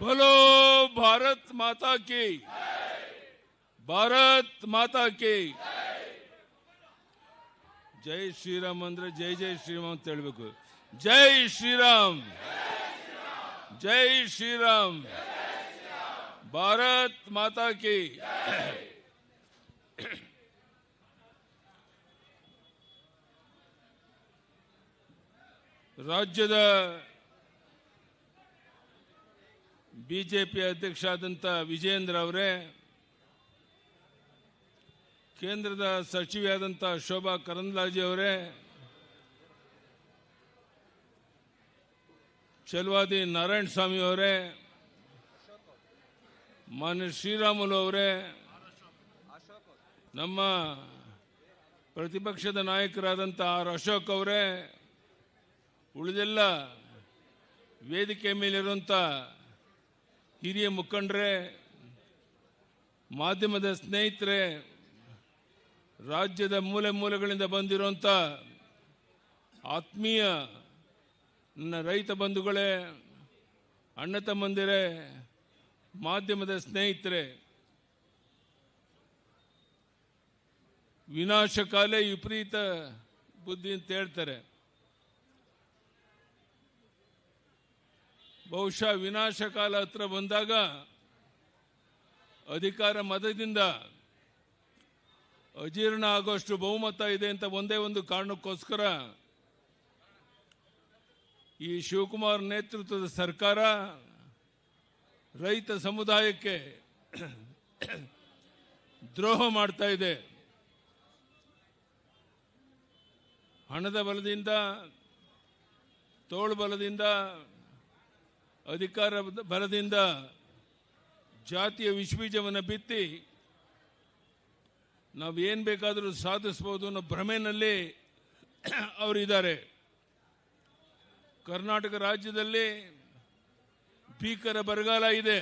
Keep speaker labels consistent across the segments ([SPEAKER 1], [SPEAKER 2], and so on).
[SPEAKER 1] बोलो भारत माता की, भारत माता की जय श्रीराम अंद्रे जय जय श्रीराम ಅಂತ ಹೇಳಬೇಕು. जय श्रीराम, जय श्रीराम, भारत माता की. ರಾಜ್ಯದ ಬಿಜೆಪಿ ಅಧ್ಯಕ್ಷರಾದಂಥ ವಿಜಯೇಂದ್ರ ಅವರೇ, ಕೇಂದ್ರದ ಸಚಿವೆಯಾದಂಥ ಶೋಭಾ ಕರಂದ್ಲಾಜೆ ಅವರೇ, ಚಲವಾದಿ ನಾರಾಯಣ ಸ್ವಾಮಿ ಅವರೇ, ಮಾನ್ಯ ಶ್ರೀರಾಮುಲು ಅವರೇ, ನಮ್ಮ ಪ್ರತಿಪಕ್ಷದ ನಾಯಕರಾದಂಥ ಆರ್ ಅಶೋಕ್ ಅವರೇ, ಉಳಿದೆಲ್ಲ ವೇದಿಕೆ ಮೇಲಿರುವಂಥ ಹಿರಿಯ ಮುಖಂಡರೇ, ಮಾಧ್ಯಮದ ಸ್ನೇಹಿತರೆ, ರಾಜ್ಯದ ಮೂಲೆ ಮೂಲೆಗಳಿಂದ ಬಂದಿರುವಂಥ ಆತ್ಮೀಯ ನನ್ನ ರೈತ ಬಂಧುಗಳೇ, ಅಣ್ಣ ತಮ್ಮಂದಿರೇ, ಮಾಧ್ಯಮದ ಸ್ನೇಹಿತರೆ, ವಿನಾಶಕಾಲೇ ವಿಪರೀತ ಬುದ್ಧಿ ಅಂತ ಹೇಳ್ತಾರೆ. ಬಹುಶಃ ವಿನಾಶಕಾಲ ಹತ್ರ ಬಂದಾಗ ಅಧಿಕಾರ ಮತದಿಂದ ಅಜೀರ್ಣ ಆಗೋಷ್ಟು ಬಹುಮತ ಇದೆ ಅಂತ ಒಂದೇ ಒಂದು ಕಾರಣಕ್ಕೋಸ್ಕರ ಈ ಶಿವಕುಮಾರ್ ನೇತೃತ್ವದ ಸರ್ಕಾರ ರೈತ ಸಮುದಾಯಕ್ಕೆ ದ್ರೋಹ ಮಾಡ್ತಾ ಇದೆ. ಹಣದ ಬಲದಿಂದ, ತೋಳು ಬಲದಿಂದ, ಅಧಿಕಾರ ಬಲದಿಂದ ಜಾತಿಯ ವಿಷಬೀಜವನ್ನು ಬಿತ್ತಿ ನಾವೇನು ಬೇಕಾದರೂ ಸಾಧಿಸಬಹುದು ಅನ್ನೋ ಭ್ರಮೆಯಲ್ಲಿ ಅವರಿದ್ದಾರೆ. ಕರ್ನಾಟಕ ರಾಜ್ಯದಲ್ಲಿ ಭೀಕರ ಬರಗಾಲ ಇದೆ.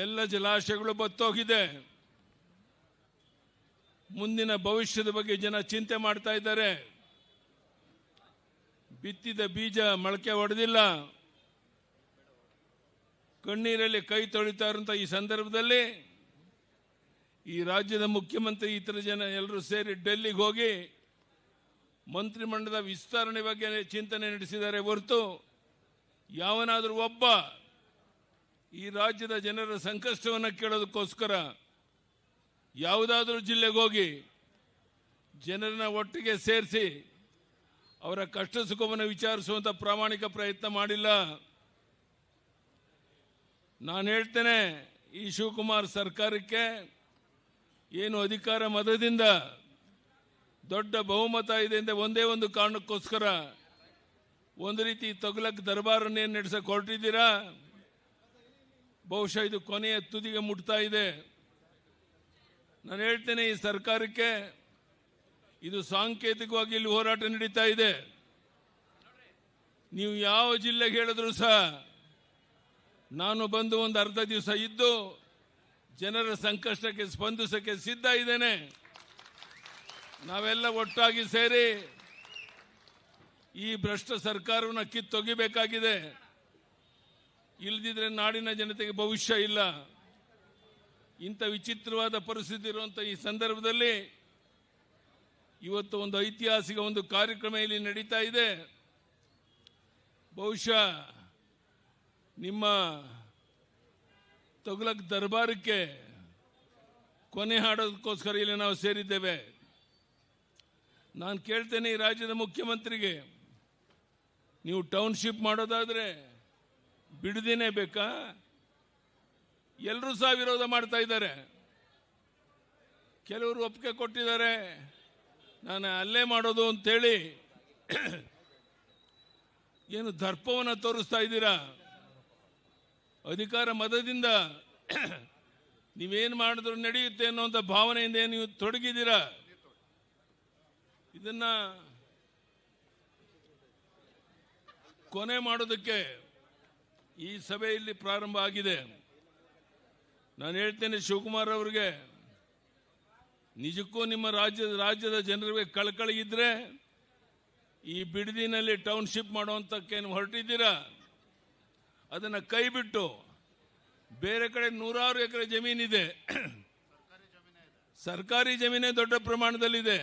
[SPEAKER 1] ಎಲ್ಲ ಜಲಾಶಯಗಳು ಬತ್ತೋಗಿದೆ. ಮುಂದಿನ ಭವಿಷ್ಯದ ಬಗ್ಗೆ ಜನ ಚಿಂತೆ ಮಾಡ್ತಾ ಇದ್ದಾರೆ. ಬಿತ್ತಿದ ಬೀಜ ಮೊಳಕೆ ಹೊಡೆದಿಲ್ಲ. ಕಣ್ಣೀರಲ್ಲಿ ಕೈ ತೊಳಿತಾ ಇರುವಂತ ಈ ಸಂದರ್ಭದಲ್ಲಿ ಈ ರಾಜ್ಯದ ಮುಖ್ಯಮಂತ್ರಿ ಇತರ ಜನ ಎಲ್ಲರೂ ಸೇರಿ ಡೆಲ್ಲಿಗೆ ಹೋಗಿ ಮಂತ್ರಿಮಂಡಲದ ವಿಸ್ತರಣೆ ಬಗ್ಗೆ ಚಿಂತನೆ ನಡೆಸಿದ್ದಾರೆ ಹೊರತು ಯಾವನಾದರೂ ಒಬ್ಬ ಈ ರಾಜ್ಯದ ಜನರ ಸಂಕಷ್ಟವನ್ನು ಕೇಳೋದಕ್ಕೋಸ್ಕರ ಯಾವುದಾದ್ರೂ ಜಿಲ್ಲೆಗೆ ಹೋಗಿ ಜನರನ್ನ ಒಟ್ಟಿಗೆ ಸೇರಿಸಿ ಅವರ ಕಷ್ಟ ಸುಖವನ್ನು ವಿಚಾರಿಸುವಂತ ಪ್ರಾಮಾಣಿಕ ಪ್ರಯತ್ನ ಮಾಡಿಲ್ಲ. ನಾನು ಹೇಳ್ತೇನೆ, ಈ ಶಿವಕುಮಾರ್ ಸರ್ಕಾರಕ್ಕೆ ಏನು ಅಧಿಕಾರ ಮತದಿಂದ ದೊಡ್ಡ ಬಹುಮತ ಇದೆ ಅಂತ ಒಂದೇ ಒಂದು ಕಾರಣಕ್ಕೋಸ್ಕರ ಒಂದು ರೀತಿ ತೊಗಲಕ್ ದರ್ಬಾರನ್ನೇನು ನಡೆಸಕ್ಕೆ ಹೊರಟಿದ್ದೀರಾ. ಬಹುಶಃ ಇದು ಕೊನೆಯ ತುದಿಗೆ ಮುಟ್ತಾ ಇದೆ. ನಾನು ಹೇಳ್ತೇನೆ, ಈ ಸರ್ಕಾರಕ್ಕೆ ಇದು ಸಾಂಕೇತಿಕವಾಗಿ ಇಲ್ಲಿ ಹೋರಾಟ ನಡೀತಾ ಇದೆ. ನೀವು ಯಾವ ಜಿಲ್ಲೆಗೆ ಹೇಳಿದ್ರು ಸಹ ನಾನು ಬಂದು ಒಂದು ಅರ್ಧ ದಿವಸ ಇದ್ದು ಜನರ ಸಂಕಷ್ಟಕ್ಕೆ ಸ್ಪಂದಿಸಕ್ಕೆ ಸಿದ್ಧ ಇದ್ದೇನೆ. ನಾವೆಲ್ಲ ಒಟ್ಟಾಗಿ ಸೇರಿ ಈ ಭ್ರಷ್ಟ ಸರ್ಕಾರವನ್ನು ಕಿತ್ತೊಗಿಬೇಕಾಗಿದೆ. ಇಲ್ಲದಿದ್ರೆ ನಾಡಿನ ಜನತೆಗೆ ಭವಿಷ್ಯ ಇಲ್ಲ. ಇಂಥ ವಿಚಿತ್ರವಾದ ಪರಿಸ್ಥಿತಿ ಇರುವಂಥ ಈ ಸಂದರ್ಭದಲ್ಲಿ ಇವತ್ತು ಒಂದು ಐತಿಹಾಸಿಕ ಒಂದು ಕಾರ್ಯಕ್ರಮ ಇಲ್ಲಿ ನಡೀತಾ ಇದೆ. ಬಹುಶಃ ನಿಮ್ಮ ತೊಗಲಕ್ ದರ್ಬಾರಕ್ಕೆ ಕೊನೆ ಹಾಡೋದಕ್ಕೋಸ್ಕರ ಇಲ್ಲಿ ನಾವು ಸೇರಿದ್ದೇವೆ. ನಾನು ಕೇಳ್ತೇನೆ ಈ ರಾಜ್ಯದ ಮುಖ್ಯಮಂತ್ರಿಗೆ, ನೀವು ಟೌನ್ಶಿಪ್ ಮಾಡೋದಾದ್ರೆ ಬಿಡದಿನೇ ಬೇಕಾ? ಎಲ್ಲರೂ ಸಹ ವಿರೋಧ ಮಾಡ್ತಾ ಇದ್ದಾರೆ. ಕೆಲವರು ಒಪ್ಪಿಗೆ ಕೊಟ್ಟಿದ್ದಾರೆ, ನಾನು ಅಲ್ಲೇ ಮಾಡೋದು ಅಂತೇಳಿ ಏನು ದರ್ಪವನ್ನು ತೋರಿಸ್ತಾ ಇದ್ದೀರಾ? ಅಧಿಕಾರ ಮತದಿಂದ ನೀವೇನು ಮಾಡಿದ್ರು ನಡೆಯುತ್ತೆ ಅನ್ನುವಂಥ ಭಾವನೆಯಿಂದ ನೀವು ತೊಡಗಿದ್ದೀರಾ. ಇದನ್ನ ಕೊನೆ ಮಾಡೋದಕ್ಕೆ ಈ ಸಭೆಯಲ್ಲಿ ಪ್ರಾರಂಭ ಆಗಿದೆ. ನಾನು ಹೇಳ್ತೇನೆ, ಶಿವಕುಮಾರ್ ಅವರಿಗೆ ನಿಜಕ್ಕೂ ನಿಮ್ಮ ರಾಜ್ಯದ ಜನರಿಗೆ ಕಳಕಳಿ ಇದ್ರೆ ಈ ಬಿಡದಿನಲ್ಲಿ ಟೌನ್ಶಿಪ್ ಮಾಡುವಂತಕ್ಕೇನು ಹೊರಟಿದ್ದೀರಾ? ಅದನ್ನು ಕೈ ಬಿಟ್ಟು ಬೇರೆ ಕಡೆ ನೂರಾರು ಎಕರೆ ಜಮೀನಿದೆ, ಸರ್ಕಾರಿ ಜಮೀನೇ ದೊಡ್ಡ ಪ್ರಮಾಣದಲ್ಲಿದೆ.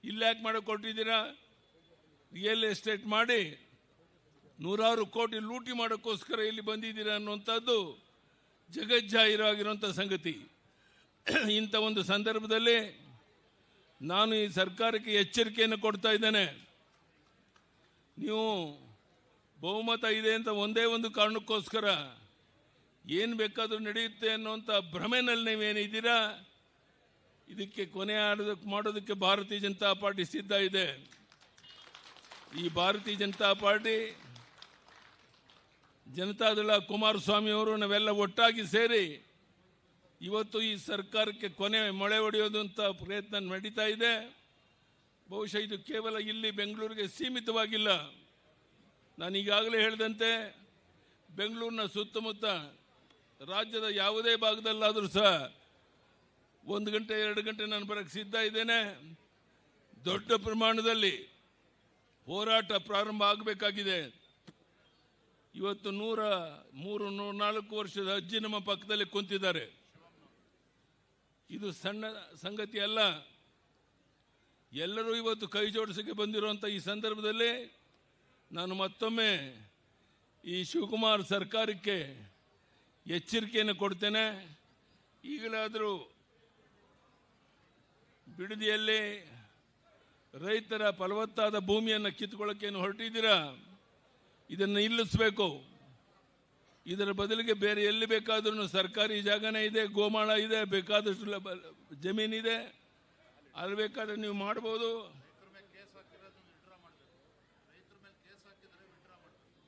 [SPEAKER 1] ಇಲ್ಲಿ ಯಾಕೆ ಮಾಡಕ್ಕೆ ಕೊಟ್ಟಿದ್ದೀರಾ? ರಿಯಲ್ ಎಸ್ಟೇಟ್ ಮಾಡಿ ನೂರಾರು ಕೋಟಿ ಲೂಟಿ ಮಾಡೋಕ್ಕೋಸ್ಕರ ಇಲ್ಲಿ ಬಂದಿದ್ದೀರಾ ಅನ್ನುವಂಥದ್ದು ಜಗಜ್ಜಾಹೀರಾಗಿರುವಂಥ ಸಂಗತಿ. ಇಂಥ ಒಂದು ಸಂದರ್ಭದಲ್ಲಿ ನಾನು ಈ ಸರ್ಕಾರಕ್ಕೆ ಎಚ್ಚರಿಕೆಯನ್ನು ಕೊಡ್ತಾ ಇದ್ದೇನೆ. ನೀವು ಬಹುಮತ ಇದೆ ಅಂತ ಒಂದೇ ಒಂದು ಕಾರಣಕ್ಕೋಸ್ಕರ ಏನು ಬೇಕಾದರೂ ನಡೆಯುತ್ತೆ ಅನ್ನುವಂಥ ಭ್ರಮೆನಲ್ಲಿ ನೀವೇನಿದ್ದೀರಾ, ಇದಕ್ಕೆ ಕೊನೆ ಮಾಡೋದಕ್ಕೆ ಭಾರತೀಯ ಜನತಾ ಪಾರ್ಟಿ ಸಿದ್ಧ ಇದೆ. ಈ ಭಾರತೀಯ ಜನತಾ ಪಾರ್ಟಿ, ಜನತಾದಳ, ಕುಮಾರಸ್ವಾಮಿ ಅವರು ನಾವೆಲ್ಲ ಒಟ್ಟಾಗಿ ಸೇರಿ ಇವತ್ತು ಈ ಸರ್ಕಾರಕ್ಕೆ ಕೊನೆ ಮೊಳೆ ಹೊಡೆಯೋದಂಥ ಪ್ರಯತ್ನ ನಡೀತಾ ಇದೆ. ಬಹುಶಃ ಇದು ಕೇವಲ ಇಲ್ಲಿ ಬೆಂಗಳೂರಿಗೆ ಸೀಮಿತವಾಗಿಲ್ಲ. ನಾನು ಈಗಾಗಲೇ ಹೇಳಿದಂತೆ ಬೆಂಗಳೂರಿನ ಸುತ್ತಮುತ್ತ ರಾಜ್ಯದ ಯಾವುದೇ ಭಾಗದಲ್ಲಾದರೂ ಸಹ 1 ಗಂಟೆ 2 ಗಂಟೆ ನಾನು ಬರೋಕ್ಕೆ ಸಿದ್ಧ ಇದ್ದೇನೆ. ದೊಡ್ಡ ಪ್ರಮಾಣದಲ್ಲಿ ಹೋರಾಟ ಪ್ರಾರಂಭ ಆಗಬೇಕಾಗಿದೆ. ಇವತ್ತು 104 ವರ್ಷದ ಅಜ್ಜಿ ನಮ್ಮ ಪಕ್ಕದಲ್ಲಿ ಕುಂತಿದ್ದಾರೆ. ಇದು ಸಣ್ಣ ಸಂಗತಿ ಅಲ್ಲ. ಎಲ್ಲರೂ ಇವತ್ತು ಕೈ ಜೋಡಿಸಕ್ಕೆ ಬಂದಿರುವಂಥ ಈ ಸಂದರ್ಭದಲ್ಲಿ ನಾನು ಮತ್ತೊಮ್ಮೆ ಈ ಶಿವಕುಮಾರ್ ಸರ್ಕಾರಕ್ಕೆ ಎಚ್ಚರಿಕೆಯನ್ನು ಕೊಡ್ತೇನೆ. ಈಗಲಾದರೂ ಬಿಡದಿಯಲ್ಲಿ ರೈತರ ಫಲವತ್ತಾದ ಭೂಮಿಯನ್ನು ಕಿತ್ತುಕೊಳ್ಳೋಕ್ಕೇನು ಹೊರಟಿದ್ದೀರಾ, ಇದನ್ನು ನಿಲ್ಲಿಸಬೇಕು. ಇದರ ಬದಲಿಗೆ ಬೇರೆ ಎಲ್ಲಿ ಬೇಕಾದ್ರೂ ಸರ್ಕಾರಿ ಜಾಗನೇ ಇದೆ, ಗೋಮಾಳ ಇದೆ, ಬೇಕಾದಷ್ಟು ಜಮೀನಿದೆ, ಅಲ್ಲಿ ಬೇಕಾದ್ರೆ ನೀವು ಮಾಡ್ಬೋದು.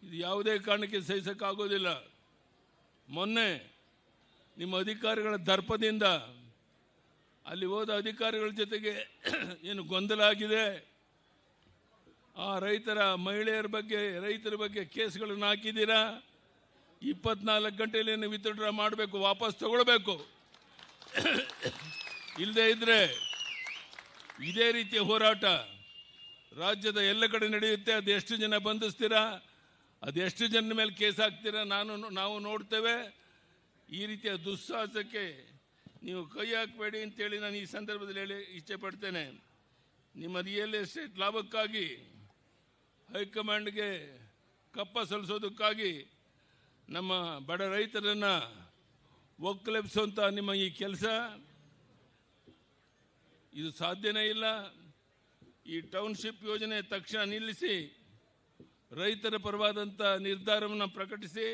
[SPEAKER 1] ಇದು ಯಾವುದೇ ಕಾರಣಕ್ಕೆ ಸಹಿಸಕ್ಕಾಗೋದಿಲ್ಲ. ಮೊನ್ನೆ ನಿಮ್ಮ ಅಧಿಕಾರಿಗಳ ದರ್ಪದಿಂದ ಅಲ್ಲಿ ಹೋದ ಅಧಿಕಾರಿಗಳ ಜೊತೆಗೆ ಏನು ಗೊಂದಲ ಆಗಿದೆ, ಆ ಮಹಿಳೆಯರ ಬಗ್ಗೆ, ರೈತರ ಬಗ್ಗೆ ಕೇಸ್ಗಳನ್ನು ಹಾಕಿದ್ದೀರಾ. 24 ಗಂಟೆಯಲ್ಲಿ ವಿತ್ಡ್ರಾ ಮಾಡಬೇಕು, ವಾಪಸ್ ತಗೊಳ್ಬೇಕು. ಇಲ್ಲದೇ ಇದ್ರೆ ಇದೇ ರೀತಿಯ ಹೋರಾಟ ರಾಜ್ಯದ ಎಲ್ಲ ಕಡೆ ನಡೆಯುತ್ತೆ. ಅದೆಷ್ಟು ಜನ ಬಂಧಿಸ್ತೀರಾ, ಅದೆಷ್ಟು ಜನ ಮೇಲೆ ಕೇಸ್ ಹಾಕ್ತೀರಾ ನಾವು ನೋಡ್ತೇವೆ. ಈ ರೀತಿಯ ದುಸ್ಸಾಹಸಕ್ಕೆ ನೀವು ಕೈ ಹಾಕಬೇಡಿ ಅಂತೇಳಿ ನಾನು ಈ ಸಂದರ್ಭದಲ್ಲಿ ಹೇಳಿ ಇಚ್ಛೆ ಪಡ್ತೇನೆ. ನಿಮ್ಮ ರಿಯಲ್ ಎಸ್ಟೇಟ್ ಲಾಭಕ್ಕಾಗಿ ಹೈಕಮಾಂಡ್ಗೆ ಕಪ್ಪ ಸಲ್ಲಿಸೋದಕ್ಕಾಗಿ ನಮ್ಮ ಬಡ ರೈತರನ್ನು ಒಕ್ಕಲೆಬ್ಸುವಂಥ ನಿಮ್ಮ ಈ ಕೆಲಸ ಇದು ಸಾಧ್ಯನೇ ಇಲ್ಲ. ಈ ಟೌನ್ಶಿಪ್ ಯೋಜನೆ ತಕ್ಷಣ ನಿಲ್ಲಿಸಿ ರೈತರ ಪರವಾದಂಥ ನಿರ್ಧಾರವನ್ನು ಪ್ರಕಟಿಸಿ.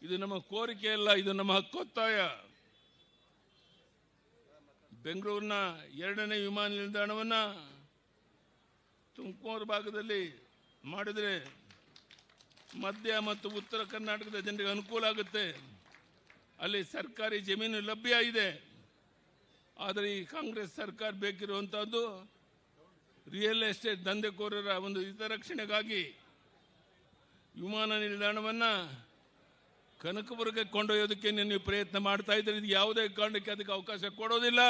[SPEAKER 1] ಇದು ನಮ್ಮ ಕೋರಿಕೆ ಅಲ್ಲ, ಇದು ನಮ್ಮ ಹಕ್ಕೊತ್ತಾಯ. ಬೆಂಗಳೂರಿನ 2ನೇ ವಿಮಾನ ನಿಲ್ದಾಣವನ್ನು ತುಮಕೂರು ಭಾಗದಲ್ಲಿ ಮಾಡಿದರೆ ಮಧ್ಯ ಮತ್ತು ಉತ್ತರ ಕರ್ನಾಟಕದ ಜನರಿಗೆ ಅನುಕೂಲ ಆಗುತ್ತೆ. ಅಲ್ಲಿ ಸರ್ಕಾರಿ ಜಮೀನು ಲಭ್ಯ ಇದೆ. ಆದರೆ ಈ ಕಾಂಗ್ರೆಸ್ ಸರ್ಕಾರ ಬೇಕಿರುವಂಥದ್ದು ರಿಯಲ್ ಎಸ್ಟೇಟ್ ದಂಧೆಕೋರರ ಒಂದು ಹಿತರಕ್ಷಣೆಗಾಗಿ ವಿಮಾನ ನಿಲ್ದಾಣವನ್ನು ಕನಕಪುರಕ್ಕೆ ಕೊಂಡೊಯ್ಯೋದಕ್ಕೆ ನೀವು ಪ್ರಯತ್ನ ಮಾಡ್ತಾ ಇದ್ದೀರಿ. ಇದು ಯಾವುದೇ ಕಾರಣಕ್ಕೆ ಅದಕ್ಕೆ ಅವಕಾಶ ಕೊಡೋದಿಲ್ಲ.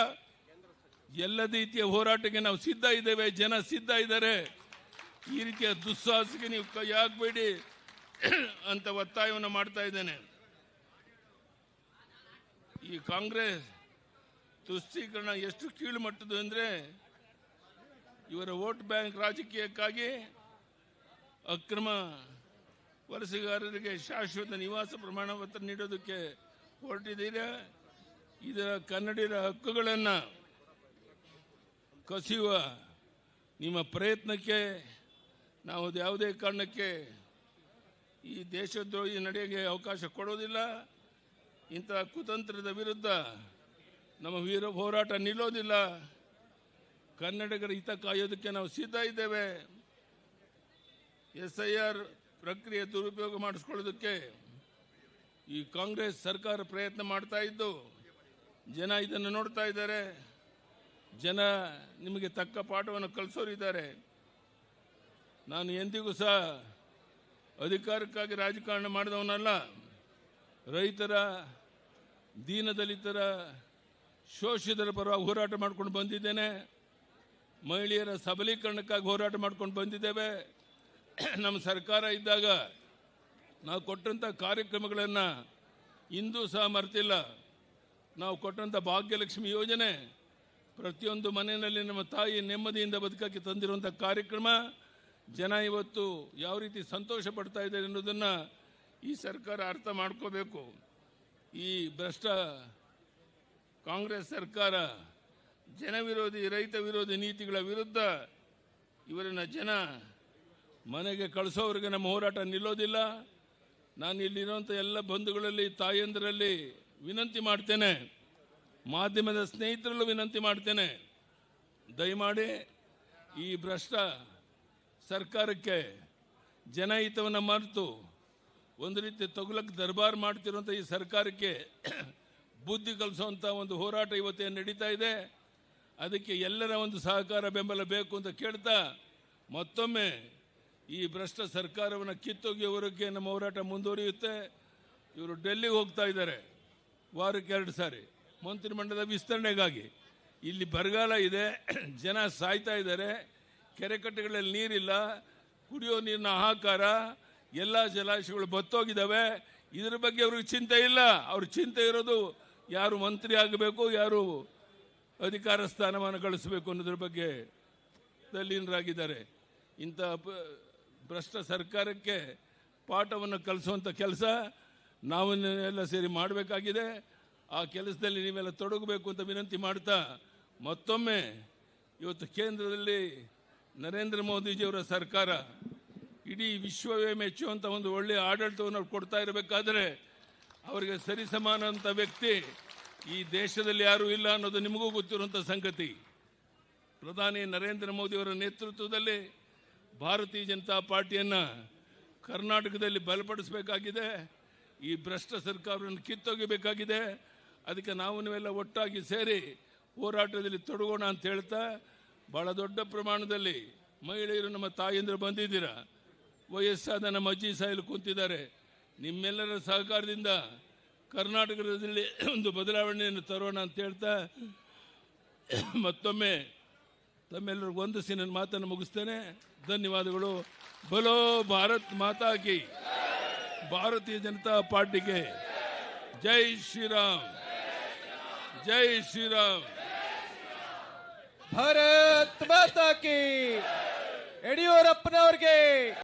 [SPEAKER 1] ಎಲ್ಲ ರೀತಿಯ ಹೋರಾಟಕ್ಕೆ ನಾವು ಸಿದ್ಧ ಇದ್ದೇವೆ, ಜನ ಸಿದ್ಧ ಇದ್ದಾರೆ. ಈ ರೀತಿಯ ದುಸ್ಸಾಹಸಕ್ಕೆ ನೀವು ಕೈ ಹಾಕಬೇಡಿ ಅಂತ ಒತ್ತಾಯವನ್ನು ಮಾಡ್ತಾ ಇದ್ದೇನೆ. ಈ ಕಾಂಗ್ರೆಸ್ ತುಷ್ಟೀಕರಣ ಎಷ್ಟು ಕೀಳು ಮಟ್ಟದ್ದು ಅಂದರೆ ಇವರ ವೋಟ್ ಬ್ಯಾಂಕ್ ರಾಜಕೀಯಕ್ಕಾಗಿ ಅಕ್ರಮ ವಲಸೆಗಾರರಿಗೆ ಶಾಶ್ವತ ನಿವಾಸ ಪ್ರಮಾಣ ಪತ್ರ ನೀಡೋದಕ್ಕೆ ಹೊರಟಿದ್ದೀರಾ. ಇದರ ಕನ್ನಡಿಗರ ಹಕ್ಕುಗಳನ್ನು ಕಸಿಯುವ ನಿಮ್ಮ ಪ್ರಯತ್ನಕ್ಕೆ ನಾವು ಯಾವುದೇ ಕಾರಣಕ್ಕೆ ಈ ದೇಶದ್ರೋಹಿ ನಡೆಗೆ ಅವಕಾಶ ಕೊಡೋದಿಲ್ಲ. ಇಂತಹ ಕುತಂತ್ರದ ವಿರುದ್ಧ ನಮ್ಮ ಹೋರಾಟ ನಿಲ್ಲೋದಿಲ್ಲ. ಕನ್ನಡಿಗರ ಹಿತ ಕಾಯೋದಕ್ಕೆ ನಾವು ಸಿದ್ಧ ಇದ್ದೇವೆ. SIR ಪ್ರಕ್ರಿಯೆ ದುರುಪಯೋಗ ಮಾಡಿಸ್ಕೊಳ್ಳೋದಕ್ಕೆ ಈ ಕಾಂಗ್ರೆಸ್ ಸರ್ಕಾರ ಪ್ರಯತ್ನ ಮಾಡ್ತಾ ಇದ್ದು ಜನ ಇದನ್ನು ನೋಡ್ತಾ ಇದ್ದಾರೆ. ಜನ ನಿಮಗೆ ತಕ್ಕ ಪಾಠವನ್ನು ಕಲಿಸೋರಿದ್ದಾರೆ. ನಾನು ಎಂದಿಗೂ ಸಹ ಅಧಿಕಾರಕ್ಕಾಗಿ ರಾಜಕಾರಣ ಮಾಡಿದವನಲ್ಲ. ರೈತರ, ದೀನದಲಿತರ, ಶೋಷಿತರ ಪರವಾಗಿ ಹೋರಾಟ ಮಾಡ್ಕೊಂಡು ಬಂದಿದ್ದೇನೆ. ಮಹಿಳೆಯರ ಸಬಲೀಕರಣಕ್ಕಾಗಿ ಹೋರಾಟ ಮಾಡ್ಕೊಂಡು ಬಂದಿದ್ದೇವೆ. ನಮ್ಮ ಸರ್ಕಾರ ಇದ್ದಾಗ ನಾವು ಕೊಟ್ಟಂಥ ಕಾರ್ಯಕ್ರಮಗಳನ್ನು ಇಂದೂ ಸಹ ಮರೆತಿಲ್ಲ. ನಾವು ಕೊಟ್ಟಂಥ ಭಾಗ್ಯಲಕ್ಷ್ಮಿ ಯೋಜನೆ ಪ್ರತಿಯೊಂದು ಮನೆಯಲ್ಲಿ ನಮ್ಮ ತಾಯಿ ನೆಮ್ಮದಿಯಿಂದ ಬದುಕಕ್ಕೆ ತಂದಿರುವಂಥ ಕಾರ್ಯಕ್ರಮ ಜನ ಇವತ್ತು ಯಾವ ರೀತಿ ಸಂತೋಷ ಪಡ್ತಾ ಇದ್ದಾರೆ ಅನ್ನೋದನ್ನು ಈ ಸರ್ಕಾರ ಅರ್ಥ ಮಾಡ್ಕೋಬೇಕು. ಈ ಭ್ರಷ್ಟ ಕಾಂಗ್ರೆಸ್ ಸರ್ಕಾರ ಜನ ವಿರೋಧಿ ರೈತ ವಿರೋಧಿ ನೀತಿಗಳ ವಿರುದ್ಧ ಇವರನ್ನ ಜನ ಮನೆಗೆ ಕಳಿಸೋವರೆಗೆ ನಮ್ಮ ಹೋರಾಟ ನಿಲ್ಲೋದಿಲ್ಲ. ನಾನು ಇಲ್ಲಿರುವಂಥ ಎಲ್ಲ ಬಂಧುಗಳಲ್ಲಿ ತಾಯಂದರಲ್ಲಿ ವಿನಂತಿ ಮಾಡ್ತೇನೆ, ಮಾಧ್ಯಮದ ಸ್ನೇಹಿತರಲ್ಲೂ ವಿನಂತಿ ಮಾಡ್ತೇನೆ, ದಯಮಾಡಿ ಈ ಭ್ರಷ್ಟ ಸರ್ಕಾರಕ್ಕೆ ಜನಹಿತವನ್ನು ಮರೆತು ಒಂದು ರೀತಿ ತೊಗಲಕ್ಕೆ ದರ್ಬಾರ್ ಮಾಡ್ತಿರುವಂಥ ಈ ಸರ್ಕಾರಕ್ಕೆ ಬುದ್ಧಿ ಕಲಿಸುವಂಥ ಒಂದು ಹೋರಾಟ ಇವತ್ತೇನು ನಡೀತಾ ಇದೆ. ಅದಕ್ಕೆ ಎಲ್ಲರ ಒಂದು ಸಹಕಾರ ಬೆಂಬಲ ಬೇಕು ಅಂತ ಕೇಳ್ತಾ ಮತ್ತೊಮ್ಮೆ ಈ ಭ್ರಷ್ಟ ಸರ್ಕಾರವನ್ನು ಕಿತ್ತೊಗೆಯವರೆಗೆ ನಮ್ಮ ಹೋರಾಟ ಮುಂದುವರಿಯುತ್ತೆ. ಇವರು ಡೆಲ್ಲಿಗೆ ಹೋಗ್ತಾ ಇದ್ದಾರೆ ವಾರಕ್ಕೆ 2 ಸಾರಿ ಮಂತ್ರಿಮಂಡಲದ ವಿಸ್ತರಣೆಗಾಗಿ. ಇಲ್ಲಿ ಬರಗಾಲ ಇದೆ, ಜನ ಸಾಯ್ತಾ ಇದ್ದಾರೆ, ಕೆರೆಕಟ್ಟೆಗಳಲ್ಲಿ ನೀರಿಲ್ಲ, ಕುಡಿಯೋ ನೀರಿನ ಹಾಹಾಕಾರ, ಎಲ್ಲ ಜಲಾಶಯಗಳು ಬತ್ತೋಗಿದ್ದಾವೆ. ಇದರ ಬಗ್ಗೆ ಅವ್ರಿಗೆ ಚಿಂತೆ ಇಲ್ಲ. ಅವ್ರ ಚಿಂತೆ ಇರೋದು ಯಾರು ಮಂತ್ರಿ ಆಗಬೇಕು, ಯಾರು ಅಧಿಕಾರ ಸ್ಥಾನಮಾನ ಗಳಿಸಬೇಕು ಅನ್ನೋದ್ರ ಬಗ್ಗೆ ತಲ್ಲೀನರಾಗಿದ್ದಾರೆ. ಇಂಥ ಭ್ರಷ್ಟ ಸರ್ಕಾರಕ್ಕೆ ಪಾಠವನ್ನು ಕಲಿಸುವಂಥ ಕೆಲಸ ನಾವನ್ನೆಲ್ಲ ಸೇರಿ ಮಾಡಬೇಕಾಗಿದೆ. ಆ ಕೆಲಸದಲ್ಲಿ ನೀವೆಲ್ಲ ತೊಡಗಬೇಕು ಅಂತ ವಿನಂತಿ ಮಾಡ್ತಾ ಮತ್ತೊಮ್ಮೆ ಇವತ್ತು ಕೇಂದ್ರದಲ್ಲಿ ನರೇಂದ್ರ ಮೋದಿಜಿಯವರ ಸರ್ಕಾರ ಇಡೀ ವಿಶ್ವವೇ ಮೆಚ್ಚುವಂಥ ಒಂದು ಒಳ್ಳೆಯ ಆಡಳಿತವನ್ನು ಕೊಡ್ತಾ ಇರಬೇಕಾದ್ರೆ ಅವರಿಗೆ ಸರಿಸಮಾನಂಥ ವ್ಯಕ್ತಿ ಈ ದೇಶದಲ್ಲಿ ಯಾರೂ ಇಲ್ಲ ಅನ್ನೋದು ನಿಮಗೂ ಗೊತ್ತಿರುವಂಥ ಸಂಗತಿ. ಪ್ರಧಾನಿ ನರೇಂದ್ರ ಮೋದಿಯವರ ನೇತೃತ್ವದಲ್ಲಿ ಭಾರತೀಯ ಜನತಾ ಪಾರ್ಟಿಯನ್ನು ಕರ್ನಾಟಕದಲ್ಲಿ ಬಲಪಡಿಸಬೇಕಾಗಿದೆ. ಈ ಭ್ರಷ್ಟ ಸರ್ಕಾರವನ್ನು ಕಿತ್ತೊಗೆಯಬೇಕಾಗಿದೆ. ಅದಕ್ಕೆ ನೀವೆಲ್ಲ ಒಟ್ಟಾಗಿ ಸೇರಿ ಹೋರಾಟದಲ್ಲಿ ತೊಡಗೋಣ ಅಂತ ಹೇಳ್ತಾ, ಭಾಳ ದೊಡ್ಡ ಪ್ರಮಾಣದಲ್ಲಿ ಮಹಿಳೆಯರು ನಮ್ಮ ತಾಯಂದಿರು ಬಂದಿದ್ದೀರಾ, ವಯಸ್ಸಾದ ನಮ್ಮ ಅಜ್ಜಿ ಸಾಯಲು ಕುಂತಿದ್ದಾರೆ. ನಿಮ್ಮೆಲ್ಲರ ಸಹಕಾರದಿಂದ ಕರ್ನಾಟಕದಲ್ಲಿ ಒಂದು ಬದಲಾವಣೆಯನ್ನು ತರೋಣ ಅಂತ ಹೇಳ್ತಾ ಮತ್ತೊಮ್ಮೆ ತಮ್ಮೆಲ್ಲರಿಗೂ ವಂದಿಸಿ ನನ್ನ ಮಾತನ್ನು ಮುಗಿಸ್ತೇನೆ. ಧನ್ಯವಾದಗಳು. ಬಲೋ ಭಾರತ್ ಮಾತಾ ಕಿ, ಭಾರತೀಯ ಜನತಾ ಪಾರ್ಟಿಗೆ ಜೈ ಶ್ರೀರಾಮ್, ಜೈ ಶ್ರೀರಾಮ್.
[SPEAKER 2] ಭಾರತ್ ಮಾತಾ ಕಿ. ಯಡಿಯೂರಪ್ಪನವರಿಗೆ